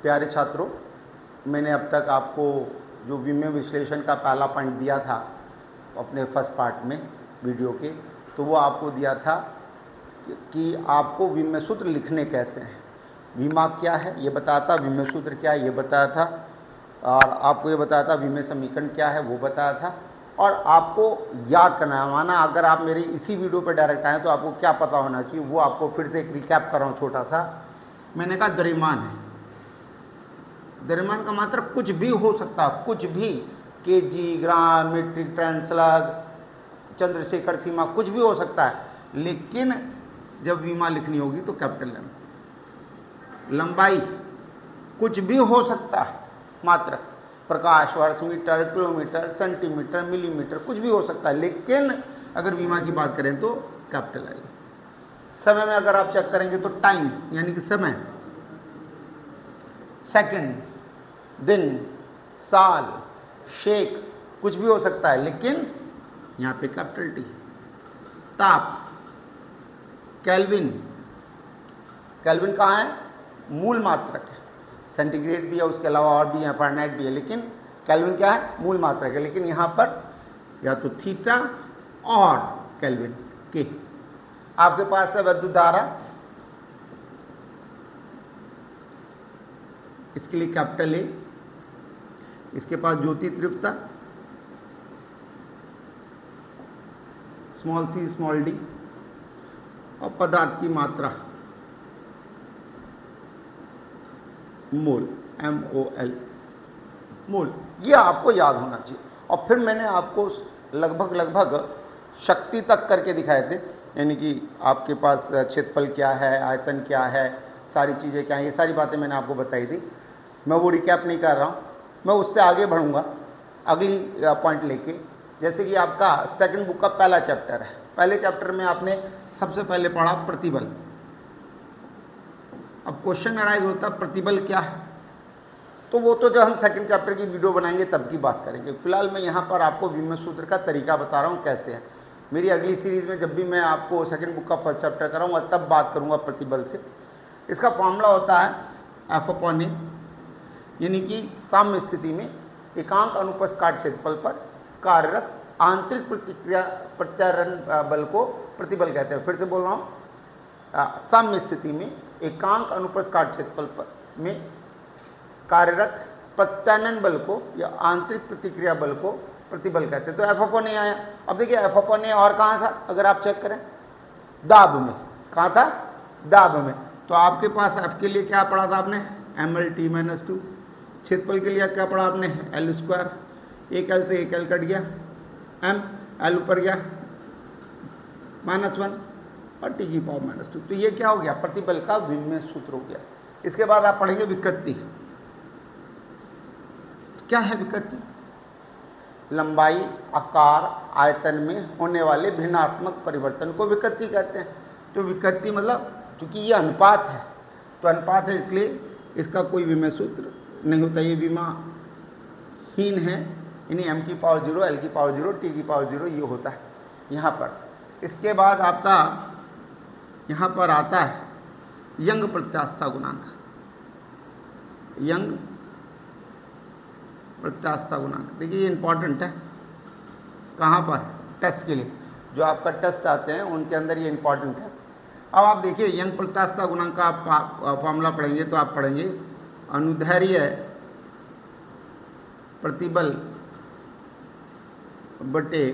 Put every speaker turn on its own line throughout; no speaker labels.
प्यारे छात्रों, मैंने अब तक आपको जो विमेय विश्लेषण का पहला पॉइंट दिया था अपने फर्स्ट पार्ट में वीडियो के, तो वो आपको दिया था कि आपको विमेय सूत्र लिखने कैसे हैं। विमा क्या है ये बताया था, विमेय सूत्र क्या है ये बताया था, और आपको ये बताया था विमेय समीकरण क्या है वो बताया था, और आपको याद करना है। माना अगर आप मेरी इसी वीडियो पर डायरेक्ट आए तो आपको क्या पता होना चाहिए, वो आपको फिर से एक रिकैप कर रहा हूँ छोटा सा। मैंने कहा द्रव्यमान है, द्रव्यमान का मात्रा कुछ भी हो सकता है, कुछ भी, केजी, ग्राम, मीट्रिक टन, स्लग, चंद्रशेखर सीमा, कुछ भी हो सकता है, लेकिन जब विमा लिखनी होगी तो कैपिटल एम। लंबाई कुछ भी हो सकता है, मात्र प्रकाश वर्ष, मीटर, किलोमीटर, सेंटीमीटर, मिलीमीटर, कुछ भी हो सकता है, लेकिन अगर विमा की बात करें तो कैपिटल आएगा। समय में अगर आप चेक करेंगे तो टाइम यानी कि समय, सेकंड, दिन, साल, शेक, कुछ भी हो सकता है, लेकिन यहाँ पे कैपिटल टी। ताप, केल्विन, केल्विन कहाँ है, मूल मात्रक है। सेंटीग्रेड भी है, उसके अलावा और भी है, फ़ारेनहाइट भी है, लेकिन केल्विन क्या है, मूल मात्रक है। लेकिन यहाँ पर या तो थीटा और केल्विन के। आपके पास है विद्युत धारा, इसके लिए कैपिटल ए। इसके पास ज्योति तीव्रता स्मॉल सी स्मॉल डी, और पदार्थ की मात्रा मोल, MOL, मोल। ये आपको याद होना चाहिए। और फिर मैंने आपको लगभग शक्ति तक करके दिखाए थे, यानी कि आपके पास क्षेत्रफल क्या है, आयतन क्या है, सारी चीज़ें क्या हैं, ये सारी बातें मैंने आपको बताई थी। मैं वो रिकैप नहीं कर रहा हूँ, मैं उससे आगे बढ़ूँगा अगली पॉइंट लेके। जैसे कि आपका सेकंड बुक का पहला चैप्टर है, पहले चैप्टर में आपने सबसे पहले पढ़ा प्रतिबल। अब क्वेश्चन अराइज होता है प्रतिबल क्या है, तो वो तो जब हम सेकंड चैप्टर की वीडियो बनाएंगे तब की बात करेंगे। फिलहाल मैं यहाँ पर आपको विमेय सूत्र का तरीका बता रहा हूँ कैसे है। मेरी अगली सीरीज में जब भी मैं आपको सेकंड बुक का फर्स्ट चैप्टर कराऊंगा तब बात करूँगा प्रतिबल से। इसका फॉर्मूला होता है F/A, यानी कि साम्य स्थिति में एकांक अनुप्रस्थ काट क्षेत्रफल पर कार्यरत आंतरिक प्रत्यारोहण बल को प्रतिबल कहते हैं। फिर से बोल रहा हूँ, साम्य स्थिति में एकांक अनुप्रस्थ काट क्षेत्रफल पर में कार्यरत प्रत्यानयन बल को या आंतरिक प्रतिक्रिया बल को प्रतिबल कहते हैं। तो F/A आया। अब देखिए F/A और कहाँ था, अगर आप चेक करें दाब में, कहाँ था, दाब में। तो आपके पास F के लिए क्या पढ़ा था आपने, mL/T-2। क्षेत्रफल के लिए क्या पढ़ा आपने, L²। एक L से एक L कट गया, M L ऊपर गया -1 और T⁻²। तो ये क्या हो गया, प्रतिबल का विमेय सूत्र हो गया। इसके बाद आप पढ़ेंगे विकृति। क्या है विकृति, लंबाई, आकार, आयतन में होने वाले भिन्नात्मक परिवर्तन को विकृति कहते हैं। तो विकृति मतलब, चूंकि ये अनुपात है तो अनुपात है, इसलिए इसका कोई विमेय सूत्र नहीं होता, ये विमाहीन है, यानी m⁴0, L⁴0, T⁴0 ये होता है यहाँ पर। इसके बाद आपका यहाँ पर आता है यंग प्रत्यास्थता गुणांक। यंग प्रत्यास्थता गुणांक, देखिए ये इंपॉर्टेंट है, कहाँ पर, टेस्ट के लिए, जो आपका टेस्ट आते हैं उनके अंदर ये इंपॉर्टेंट है। अब आप देखिए यंग प्रत्यास्थता गुणांक का आप फॉर्मूला पढ़ेंगे तो आप पढ़ेंगे अनुदैर्ध्य प्रतिबल बटे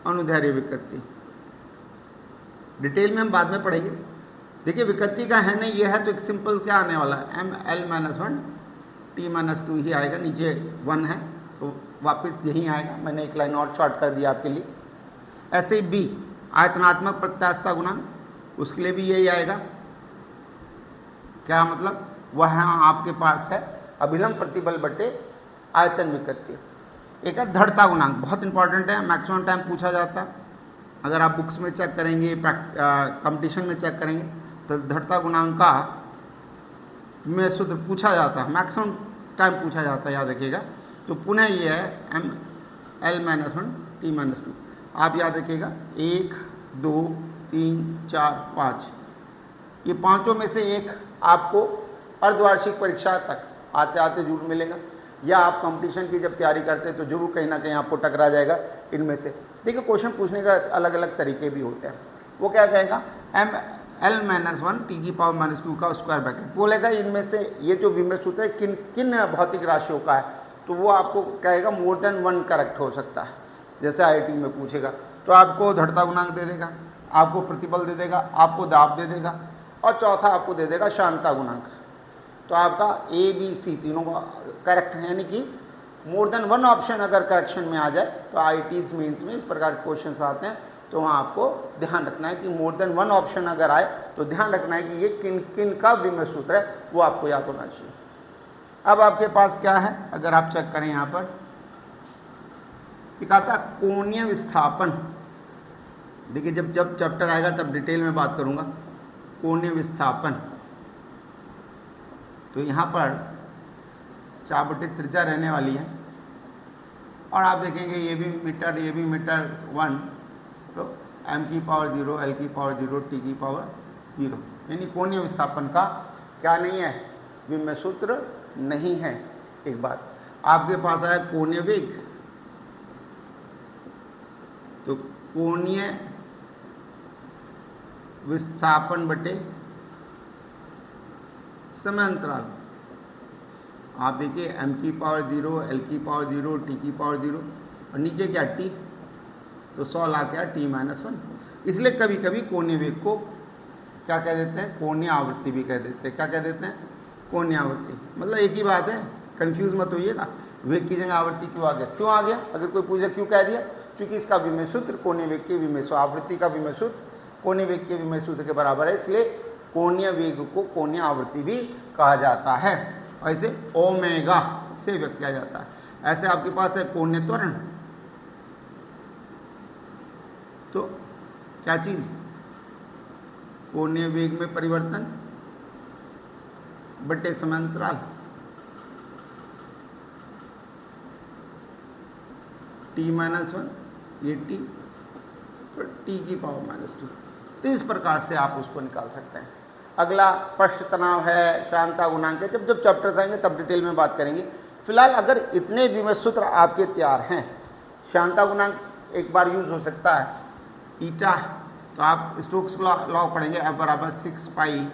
अनुदैर्ध्य विकृति। डिटेल में हम बाद में पढ़ेंगे। देखिए विकृति का है नहीं, ये है तो एक सिंपल क्या आने वाला है, mL-1 T-2 ही आएगा, नीचे 1 है तो वापस यही आएगा। मैंने एक लाइन और शॉर्ट कर दिया आपके लिए। ऐसे ही B आयतनात्मक प्रत्यास्थता गुणांक, उसके लिए भी यही आएगा। क्या मतलब, वह आपके पास है अभिलंब प्रतिबल बटे आयतन विकृति। एक है दृढ़ता गुणांक, बहुत इंपॉर्टेंट है, मैक्सिमम टाइम पूछा जाता है। अगर आप बुक्स में चेक करेंगे, कंपटीशन में चेक करेंगे तो दृढ़ता गुणांक का में सूत्र पूछा जाता है, मैक्सिमम टाइम पूछा जाता है, याद रखिएगा। तो पुनः ये है mL-1 T-2। आप याद रखिएगा 1, 2, 3, 4, 5, ये पांचों में से एक आपको अर्धवार्षिक परीक्षा तक आते आते जरूर मिलेगा, या आप कंपटीशन की जब तैयारी करते हैं तो जरूर कहीं ना कहीं आपको टकरा जाएगा इनमें से। देखिए क्वेश्चन पूछने का अलग अलग तरीके भी होते हैं। वो क्या कहेगा, l-1 t⁻⁻2 का स्क्वायर ब्रैकेट बोलेगा इनमें से ये जो विमेय सूत्र है किन किन भौतिक राशियों का है, तो वो आपको कहेगा मोर देन 1 करेक्ट हो सकता है। जैसे IIT में पूछेगा तो आपको दृढ़ता गुणांक दे देगा, आपको प्रतिबल दे देगा, आपको दाब दे देगा, और चौथा आपको दे देगा शांतता गुणांक। तो आपका ABC तीनों का करेक्ट है, यानी कि मोर देन 1 ऑप्शन अगर करेक्शन में आ जाए तो IITs मेंस में इस प्रकार के क्वेश्चंस आते हैं, तो वहाँ आपको ध्यान रखना है कि मोर देन 1 ऑप्शन अगर आए तो ध्यान रखना है कि ये किन किन का विमेय सूत्र है, वो आपको याद होना चाहिए। अब आपके पास क्या है, अगर आप चेक करें यहाँ पर एक आता कोणीय विस्थापन। देखिए जब चैप्टर आएगा तब डिटेल में बात करूँगा कोणीय विस्थापन। तो यहाँ पर 4/3 त्रिज्या रहने वाली है, और आप देखेंगे ये भी मीटर 1, तो m⁻0 l⁻0 t⁻0, यानी कोणीय विस्थापन का क्या नहीं है, विमेय सूत्र नहीं है। एक बात आपके पास आया कोणीय वेग, तो कोणीय विस्थापन बटे समय अंतराल। आप देखिए m⁻0 l⁻0 t⁻0 और नीचे क्या t, तो 100 ला क्या t-1। इसलिए कभी कभी कोणीय वेग को क्या कह देते हैं, कोणीय आवृत्ति भी कह देते हैं। क्या कह देते हैं, कोणीय आवृत्ति। मतलब एक ही बात है, कंफ्यूज मत होइएगा। वेग की जगह आवृत्ति क्यों आ गया, क्यों आ गया, अगर कोई पूछे क्यों कह दिया, क्योंकि इसका विमेय सूत्र कोणीय वेग के विमेय सूत्र, आवृत्ति का विमेय सूत्र कोणीय वेग के विमेय सूत्र के बराबर है, इसलिए कोणीय वेग को कोणीय आवृत्ति भी कहा जाता है। ऐसे ओमेगा से व्यक्त किया जाता है। ऐसे आपके पास है कोणीय त्वरण, तो क्या चीज, कोणीय वेग में परिवर्तन बटे समय अंतराल t-1 ये t और t⁻⁻2। तो इस प्रकार से आप उसको निकाल सकते हैं। अगला पृष्ठ तनाव है, शांतता गुणांक है, जब चैप्टर्स आएंगे तब डिटेल में बात करेंगे। फिलहाल अगर इतने विमेय सूत्र आपके तैयार हैं, शांतता गुणांक एक बार यूज हो सकता है ईटा, तो आप स्टोक्स लॉ पढ़ेंगे, F बराबर 6 पाई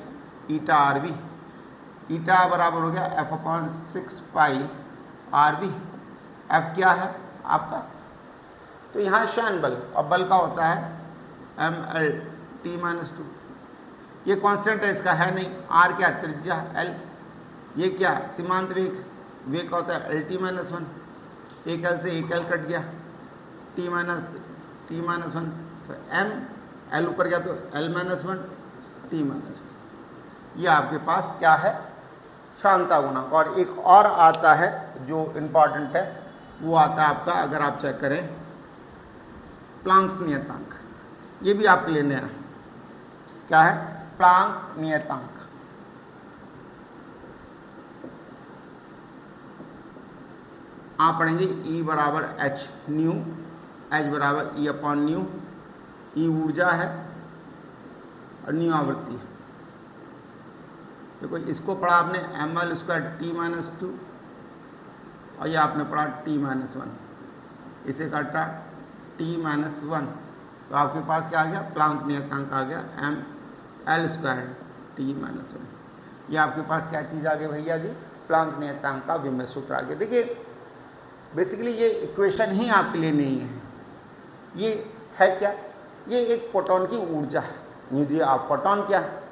ईटा RV। ईटा बराबर हो गया F/6 पाई RV। F क्या है आपका, तो यहाँ शान बल, और बल का होता है mL⁻t-2। ये कांस्टेंट है, इसका है नहीं। R क्या, त्रिज्या L। ये क्या, सीमांत वेग, वेग का होता है l⁻1। एक L से एक L कट गया, t-1, तो m L ऊपर गया तो l-1 t-1। ये आपके पास क्या है, शांतता गुणांक। और एक और आता है जो इम्पॉर्टेंट है, वो आता है आपका, अगर आप चेक करें, प्लांक्स नियतांक। ये भी आपके लिए नया है। क्या है, प्लांक नियतांक। आप पढ़ेंगे E बराबर h न्यू, h बराबर E/न्यू। E ऊर्जा है और न्यू आवृत्ति है। देखो इसको पढ़ा आपने mL² t-2, और ये आपने पढ़ा t-1, इसे काटा t-1, तो आपके पास क्या आ गया, प्लांक नियतांक आ गया mL² t-1। ये आपके पास क्या चीज़ आ गई भैया जी, प्लांक नियतांक का विमेय सूत्र आ गया। देखिए बेसिकली ये इक्वेशन ही आपके लिए नहीं है, ये है क्या, ये एक फोटोन की ऊर्जा है। न्यूजी आप फोटोन क्या है,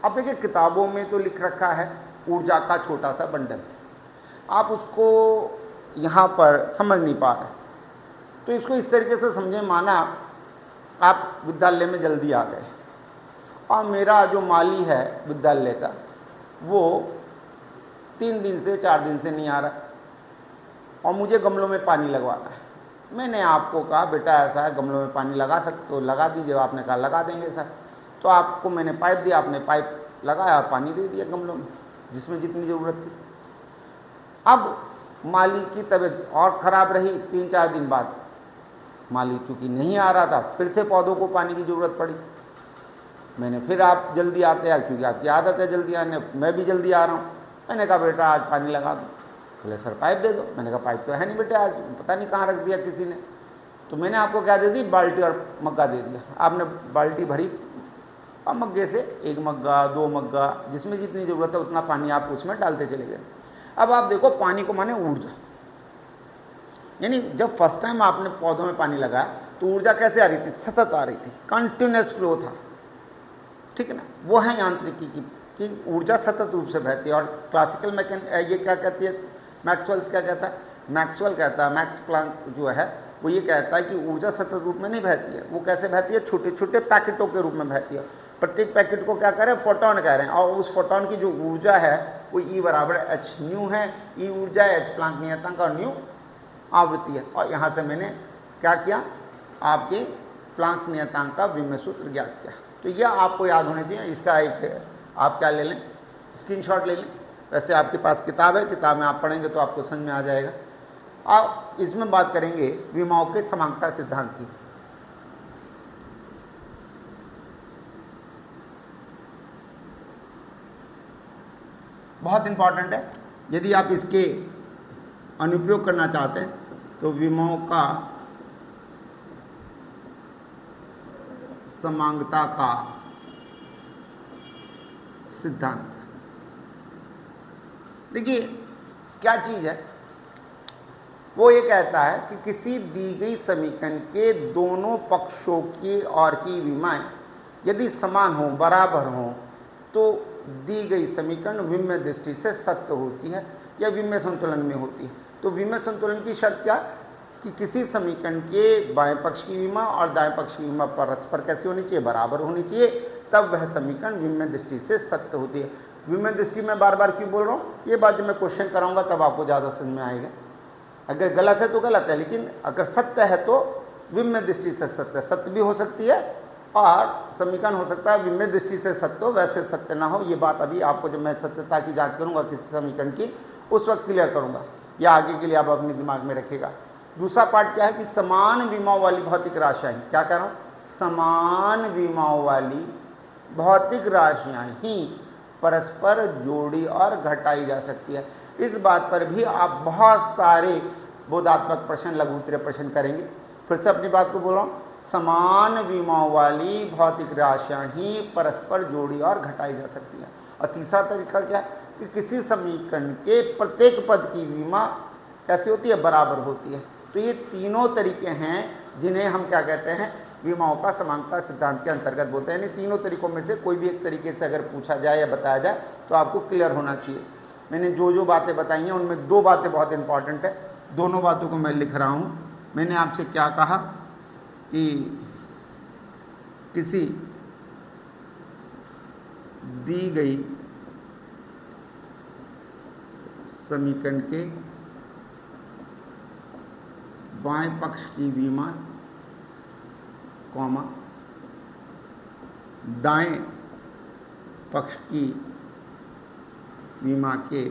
अब देखिए किताबों में तो लिख रखा है ऊर्जा का छोटा सा बंडल, आप उसको यहाँ पर समझ नहीं पा रहे, तो इसको इस तरीके से समझें, माना आप विद्यालय में जल्दी आ गए और मेरा जो माली है विद्यालय का वो 3 दिन से 4 दिन से नहीं आ रहा और मुझे गमलों में पानी लगवाना है। मैंने आपको कहा बेटा ऐसा है, गमलों में पानी लगा सकते तो लगा दीजिए। आपने कहा लगा देंगे सर। तो आपको मैंने पाइप दिया, आपने पाइप लगाया, पानी दे दिया गमलों में जिसमें जितनी ज़रूरत थी। अब माली की तबीयत और ख़राब रही, 3-4 दिन बाद माली चूँकि नहीं आ रहा था, फिर से पौधों को पानी की ज़रूरत पड़ी। मैंने फिर आप जल्दी आते हैं क्योंकि आपकी आदत है जल्दी आने, मैं भी जल्दी आ रहा हूँ। मैंने कहा बेटा आज पानी लगा दो। बोले सर पाइप दे दो। मैंने कहा पाइप तो है नहीं बेटे, आज पता नहीं कहाँ रख दिया किसी ने। तो मैंने आपको क्या दे दी, बाल्टी और मग्गा दे दिया। आपने बाल्टी भरी और मग्गे से 1 मग्गा 2 मग्गा जिसमें जितनी ज़रूरत है उतना पानी आप उसमें डालते चले गए। अब आप देखो पानी को माने ऊर्जा, यानी जब फर्स्ट टाइम आपने पौधों में पानी लगाया तो ऊर्जा कैसे आ रही थी, सतत आ रही थी, कंटिन्यूस फ्लो था, ठीक है ना। वो है यांत्रिकी की कि ऊर्जा सतत रूप से बहती है। और क्लासिकल ये क्या कहती है, मैक्सवेल्स क्या कहता है, मैक्सवेल कहता है, मैक्स प्लांक जो है वो ये कहता है कि ऊर्जा सतत रूप में नहीं बहती है। वो कैसे बहती है, छोटे छोटे पैकेटों के रूप में बहती है। प्रत्येक पैकेट को क्या कह रहे हैं, फोटोन कह रहे हैं, और उस फोटोन की जो ऊर्जा है वो E बराबर एच न्यू है। E ऊर्जा है, एच प्लांक नियतांक और न्यू आवृत्ति है। और यहाँ से मैंने क्या किया, आपके प्लांक्स नियतांक का विमेय सूत्र ज्ञात किया। तो यह आपको याद होना चाहिए। इसका एक आप क्या ले लें, स्क्रीनशॉट ले लें। वैसे आपके पास किताब है, किताब में आप पढ़ेंगे तो आपको समझ में आ जाएगा। आप इसमें बात करेंगे विमाओं के समांगता सिद्धांत की। बहुत इंपॉर्टेंट है, यदि आप इसके अनुप्रयोग करना चाहते हैं तो विमाओं का समांगता का सिद्धांत। देखिए क्या चीज है, वो ये कहता है कि किसी दी गई समीकरण के दोनों पक्षों की और की विमाएं यदि समान हो, बराबर हो, तो दी गई समीकरण विमेय दृष्टि से सत्य होती है या विमेय संतुलन में होती है। तो विमेय संतुलन की शर्त क्या, कि किसी समीकरण के बाएं पक्ष की विमा और दाएं पक्ष की विमा परस्पर कैसी होनी चाहिए, बराबर होनी चाहिए, तब वह समीकरण विमेय दृष्टि से सत्य होती है। विमेय दृष्टि में बार बार क्यों बोल रहा हूँ, ये बात जब मैं क्वेश्चन कराऊंगा तब आपको ज़्यादा समझ में आएगा। अगर गलत है तो गलत है, लेकिन अगर सत्य है तो विमेय दृष्टि से सत्य, सत्य भी हो सकती है और समीकरण हो सकता है विमेय दृष्टि से सत्य हो, वैसे सत्य ना हो। ये बात अभी आपको जब मैं सत्यता की जांच करूंगा किसी समीकरण की, उस वक्त क्लियर करूंगा। या आगे के लिए आप अपने दिमाग में रखिएगा। दूसरा पार्ट क्या है कि समान विमाओं वाली भौतिक राशियां, क्या कह रहा हूं, समान विमाओं वाली भौतिक राशियां ही परस्पर जोड़ी और घटाई जा सकती है। इस बात पर भी आप बहुत सारे बोधात्मक प्रश्न, लघु उत्तरीय प्रश्न करेंगे। फिर से अपनी बात को बोल रहा हूं, समान विमाओं वाली भौतिक राशियां ही परस्पर जोड़ी और घटाई जा सकती है। और तीसरा तरीका क्या है कि किसी समीकरण के प्रत्येक पद की विमा कैसी होती है, बराबर होती है। तो ये तीनों तरीके हैं जिन्हें हम क्या कहते हैं, विमाओं का समांगता सिद्धांत के अंतर्गत बोलते हैं। यानी तीनों तरीकों में से कोई भी एक तरीके से अगर पूछा जाए या बताया जाए तो आपको क्लियर होना चाहिए। मैंने जो जो बातें बताई हैं उनमें 2 बातें बहुत इंपॉर्टेंट है, दोनों बातों को मैं लिख रहा हूँ। मैंने आपसे क्या कहा कि किसी दी गई समीकरण के बाएं पक्ष की विमा, कॉमा, दाएं पक्ष की विमा के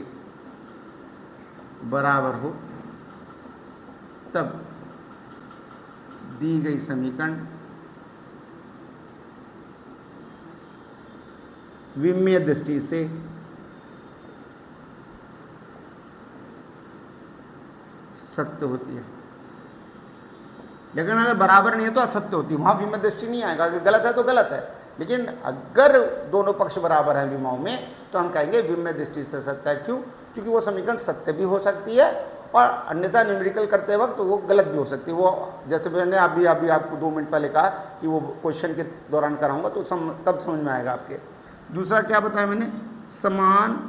बराबर हो, तब दी गई समीकरण विमेय दृष्टि से सत्य होती है। लेकिन अगर बराबर नहीं है तो असत्य होती है, वहां विमेय दृष्टि नहीं आएगा। अगर गलत है तो गलत है, लेकिन अगर दोनों पक्ष बराबर हैं विमाओं में तो हम कहेंगे विमेय दृष्टि से सत्य है। क्यों? क्योंकि वो समीकरण सत्य भी हो सकती है और अन्यथा न्यूमेरिकल करते वक्त तो वो गलत भी हो सकती है। वो जैसे मैंने अभी आपको 2 मिनट पहले कहा कि वो क्वेश्चन के दौरान कराऊंगा तो तब समझ में आएगा आपके। दूसरा क्या बताया मैंने, समान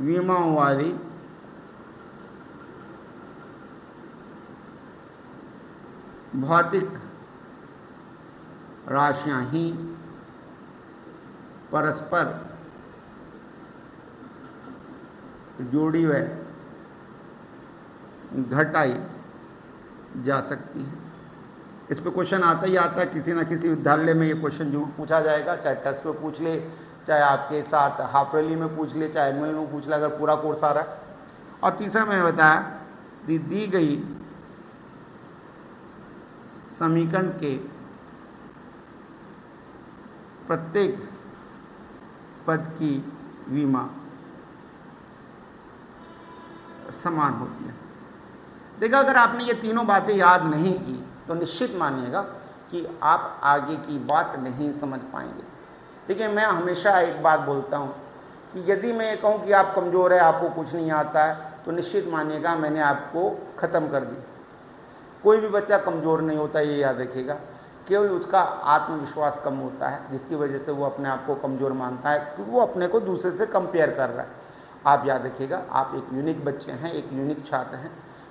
विमाओं वाली भौतिक राशियां ही परस्पर जोड़ी व घटाई जा सकती है। इस पे क्वेश्चन आता ही आता है, किसी ना किसी विद्यालय में ये क्वेश्चन जरूर पूछा जाएगा, चाहे टेस्ट में पूछ ले, चाहे आपके साथ हाफ रैली में पूछ ले, चाहे एनुअल में पूछ ले, अगर पूरा कोर्स आ रहा है। और तीसरा मैंने बताया दी गई समीकरण के प्रत्येक पद की विमा समान होती है। देखा, अगर आपने ये तीनों बातें याद नहीं की तो निश्चित मानिएगा कि आप आगे की बात नहीं समझ पाएंगे। देखिए, मैं हमेशा एक बात बोलता हूँ कि यदि मैं ये कहूँ कि आप कमज़ोर है, आपको कुछ नहीं आता है, तो निश्चित मानिएगा मैंने आपको ख़त्म कर दी। कोई भी बच्चा कमज़ोर नहीं होता, ये याद रखिएगा। केवल उसका आत्मविश्वास कम होता है, जिसकी वजह से वो अपने आप को कमज़ोर मानता है, क्योंकि वो अपने को दूसरे से कंपेयर कर रहा है। आप याद रखिएगा, आप एक यूनिक बच्चे हैं, एक यूनिक छात्र हैं।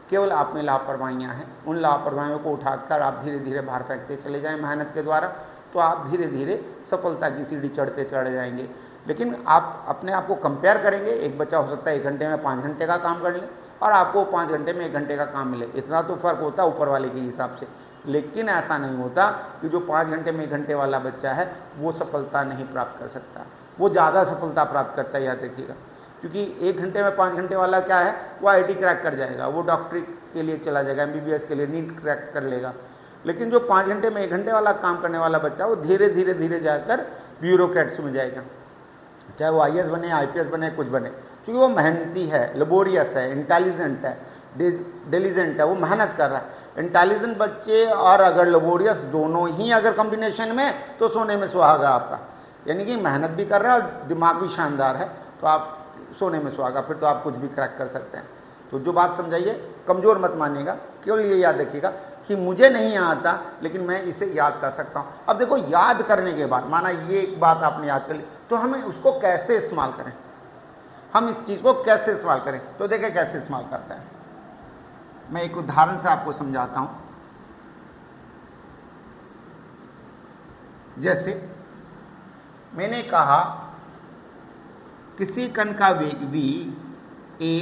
केवल आप में लापरवाहियाँ हैं। उन लापरवाहियों को उठाकर आप धीरे धीरे बाहर फेंकते चले जाएं मेहनत के द्वारा, तो आप धीरे धीरे सफलता की सीढ़ी चढ़ते चढ़ जाएंगे। लेकिन आप अपने आप को कंपेयर करेंगे, एक बच्चा हो सकता है 1 घंटे में 5 घंटे का काम कर ले और आपको 5 घंटे में 1 घंटे का काम मिले। इतना तो फ़र्क होता है ऊपर वाले के हिसाब से। लेकिन ऐसा नहीं होता कि जो 5 घंटे में 1 घंटे वाला बच्चा है वो सफलता नहीं प्राप्त कर सकता, वो ज़्यादा सफलता प्राप्त करता है, याद रखिएगा। क्योंकि 1 घंटे में 5 घंटे वाला क्या है, वो आईटी क्रैक कर जाएगा, वो डॉक्टरी के लिए चला जाएगा, एमबीबीएस के लिए नीट क्रैक कर लेगा। लेकिन जो 5 घंटे में 1 घंटे वाला काम करने वाला बच्चा, वो धीरे धीरे धीरे जाकर ब्यूरोक्रेट्स में जाएगा, चाहे वो आईएएस बने, आईपीएस बने, कुछ बने, क्योंकि वो मेहनती है, लेबोरियस है, इंटेलिजेंट है, डिलीजेंट है, वो मेहनत कर रहा है। इंटेलिजेंट बच्चे और अगर लेबोरियस दोनों ही अगर कॉम्बिनेशन में, तो सोने में सुहागा आपका। यानी कि मेहनत भी कर रहा है और दिमाग भी शानदार है, तो आप सोने में सुहागा, फिर तो आप कुछ भी क्रैक कर सकते हैं। तो जो बात समझाइए, कमज़ोर मत मानिएगा, केवल ये याद रखिएगा कि मुझे नहीं आता लेकिन मैं इसे याद कर सकता हूँ। अब देखो, याद करने के बाद माना ये एक बात आपने याद कर ली, तो हमें उसको कैसे इस्तेमाल करें, हम इस चीज़ को कैसे इस्तेमाल करें, तो देखें कैसे इस्तेमाल करता है। मैं एक उदाहरण से आपको समझाता हूँ। जैसे मैंने कहा किसी कण का वेग v a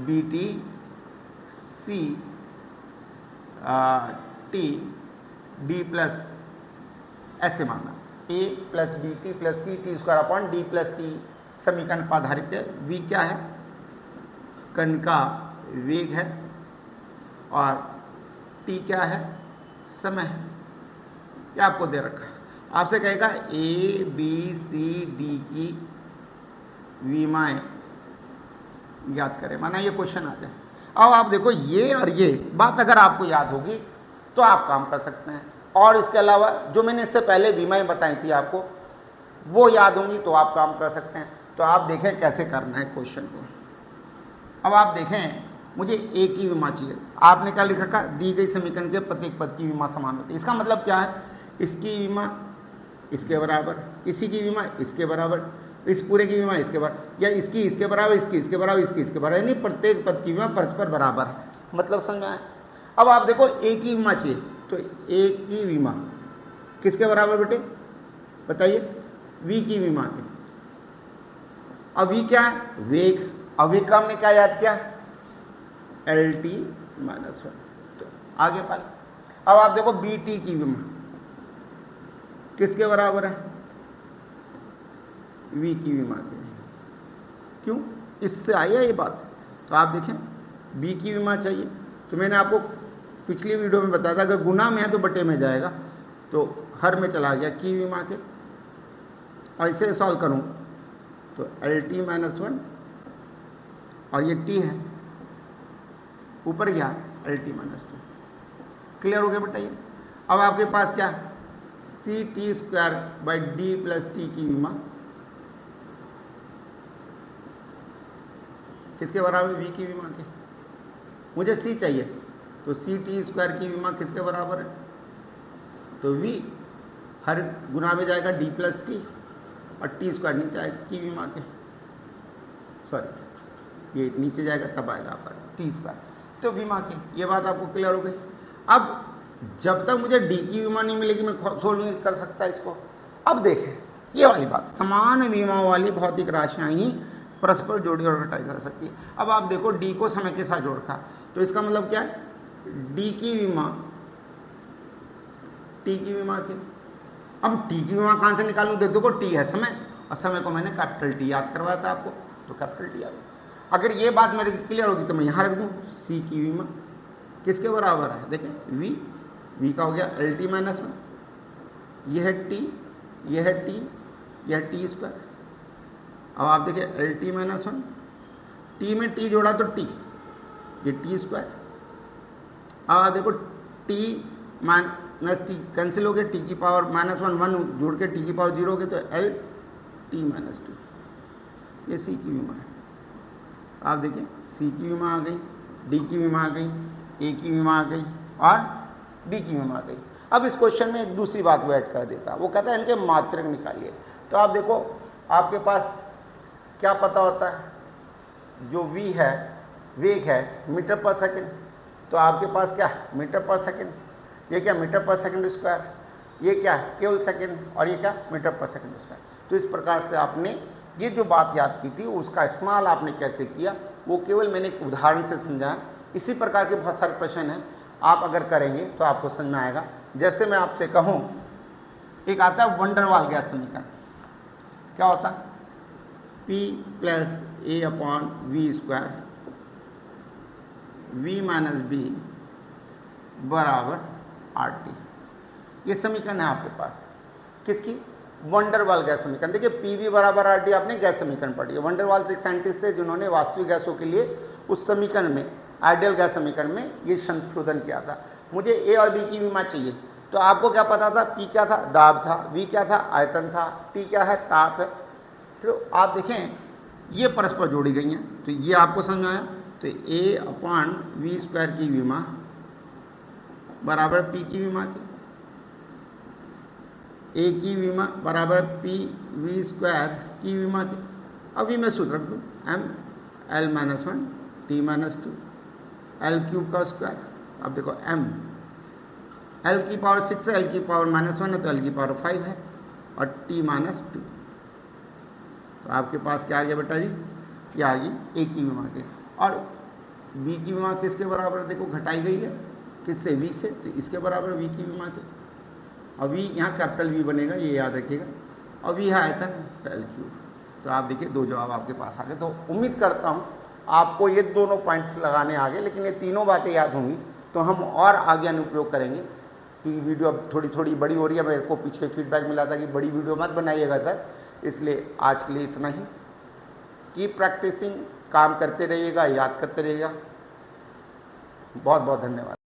b t c t d plus ऐसे माना a plus b t plus c t square upon d plus t समीकरण पर आधारित है। v क्या है, कण का वेग है, और t क्या है, समय है। क्या आपको दे रखा है, आपसे कहेगा ए बी सी डी की विमाएं याद करें, माना ये क्वेश्चन आ जाए। अब आप देखो, ये और ये बात अगर आपको याद होगी तो आप काम कर सकते हैं, और इसके अलावा जो मैंने इससे पहले विमाएं बताई थी आपको, वो याद होंगी तो आप काम कर सकते हैं। तो आप देखें कैसे करना है क्वेश्चन को। अब आप देखें, मुझे ए की विमा चाहिए। आपने क्या लिख रखा, दी गई समीकरण के प्रत्येक पद की विमा समान होती है। इसका मतलब क्या है, इसकी विमा इसके बराबर, इसी की विमा इसके बराबर, इस पूरे की विमा इसके बराबर, या इसकी इसके बराबर, इसकी इसके बराबर, इसकी इसके बराबर, यानी प्रत्येक पद की विमा परस्पर बराबर है। मतलब समझ में आया। अब आप देखो, ए की विमा चाहिए, तो ए की विमा किसके बराबर बेटे, बताइए, वी की विमा के। अब वी क्या है, वेग। अब वेग का हमने क्या याद किया, एल टी माइनस 1। तो आगे पर अब आप देखो, बी टी की विमा किसके बराबर है, वी की विमा के। क्यों, इससे आई है ये बात। तो आप देखें, बी की विमा चाहिए, तो मैंने आपको पिछली वीडियो में बताया था, अगर गुना में है तो बटे में जाएगा, तो हर में चला गया की विमा के। और इसे सॉल्व करूं तो एल टी माइनस 1, और ये टी है, ऊपर गया एल टी माइनस 2। क्लियर हो गया बेटा ये। अब आपके पास क्या, c t square by d plus t की विमा किसके बराबर, वी की विमा के। मुझे सी चाहिए, तो सी टी स्क्वायर की विमा किसके बराबर है, तो वी हर गुना में जाएगा डी प्लस टी, और टी स्क्वायर नीचे आएगा की विमा के, सॉरी ये नीचे जाएगा तब आएगा आपका टी स्क्वायर, तो विमा की। ये बात आपको क्लियर हो गई। अब जब तक मुझे डी की विमा नहीं मिलेगी मैं सोल्व नहीं कर सकता इसको। अब देखें ये वाली बात, समान विमाओं वाली भौतिक राशियां ही परस्पर जोड़ी और घटाई जा सकती है। अब आप देखो, डी को समय के साथ जोड़ रखा, तो इसका मतलब क्या है, डी की विमा टी की विमा की। अब टी की विमा कहां से निकालूं, देखो टी है समय, और समय को मैंने कैपिटल टी याद करवाया था आपको, तो कैपिटल टी आ गया। अगर ये बात मेरे क्लियर होगी तो मैं यहां रख दूं, सी की विमा किसके बराबर है, देखें वी का हो गया एल टी माइनस 1, यह है टी, यह है टी, यह टी स्क्वायर। अब आप देखिए एल टी माइनस 1, टी में टी जोड़ा तो टी, ये टी स्क्वायर। अब देखो टी माइनस टी कैंसिल हो गया, टी की पावर -1 1 जोड़ के टी की पावर 0 हो गई, तो एल टी माइनस 2, ये सी की विमा है। आप देखिए सी की विमा आ गई, डी की विमा आ गई, ए की विमा आ गई और डी की विमा आ गई। अब इस क्वेश्चन में एक दूसरी बात वो ऐड कर देता, वो कहता है इनके मात्रक निकालिए। तो आप देखो आपके पास क्या पता होता है, जो v है वेग है मीटर पर सेकंड, तो आपके पास क्या है मीटर पर सेकंड, ये क्या मीटर पर सेकंड स्क्वायर, ये क्या है केवल सेकंड, और ये क्या मीटर पर सेकंड स्क्वायर। तो इस प्रकार से आपने ये जो बात याद की थी उसका इस्तेमाल आपने कैसे किया, वो केवल मैंने एक उदाहरण से समझाया। इसी प्रकार के बहुत सारे प्रश्न हैं, आप अगर करेंगे तो आपको समझ में आएगा। जैसे मैं आपसे कहूँ, एक आता है वंडरवाल गैस समीकरण, क्या होता है P + A/v² v - b बराबर RT। ये समीकरण है आपके पास, किसकी, वंडरवाल गैस समीकरण। देखिए PV बराबर RT आपने गैस समीकरण पढ़ी है। वंडरवाल एक साइंटिस्ट थे जिन्होंने वास्तविक गैसों के लिए उस समीकरण में, आइडियल गैस समीकरण में ये संशोधन किया था। मुझे A और B की विमा चाहिए, तो आपको क्या पता था, P क्या था, दाब था, V क्या था, आयतन था, T क्या है, ताप है। तो आप देखें ये परस्पर जोड़ी गई हैं, तो ये आपको समझ आया। तो A/v² की विमा बराबर P की विमा की, A की विमा बराबर PV² की विमा की। अभी मैं सूत्र रख दूँ, ml-1 t-2 l³ का स्क्वायर। अब देखो m l की पावर 6 है, l की पावर -1 है, तो l की पावर 5 है, और t-2। तो आपके पास क्या आ गया बेटा जी, क्या आ गई A की विमा के। और B की विमा किसके बराबर, देखो घटाई गई है किससे, V से, तो इसके बराबर V की विमा के। और V यहाँ कैपिटल V बनेगा, ये याद रखिएगा, और V है आयतन, l³। तो आप देखिए दो जवाब आपके पास आ गए। तो उम्मीद करता हूँ आपको ये दोनों पॉइंट्स लगाने आ गए, लेकिन ये तीनों बातें याद होंगी तो हम और आगे अनुप्रयोग करेंगे। कि वीडियो अब थोड़ी थोड़ी बड़ी हो रही है, मेरे को पीछे फीडबैक मिला था कि बड़ी वीडियो मत बनाइएगा सर, इसलिए आज के लिए इतना ही। कीप प्रैक्टिसिंग, काम करते रहिएगा, याद करते रहिएगा। बहुत बहुत धन्यवाद।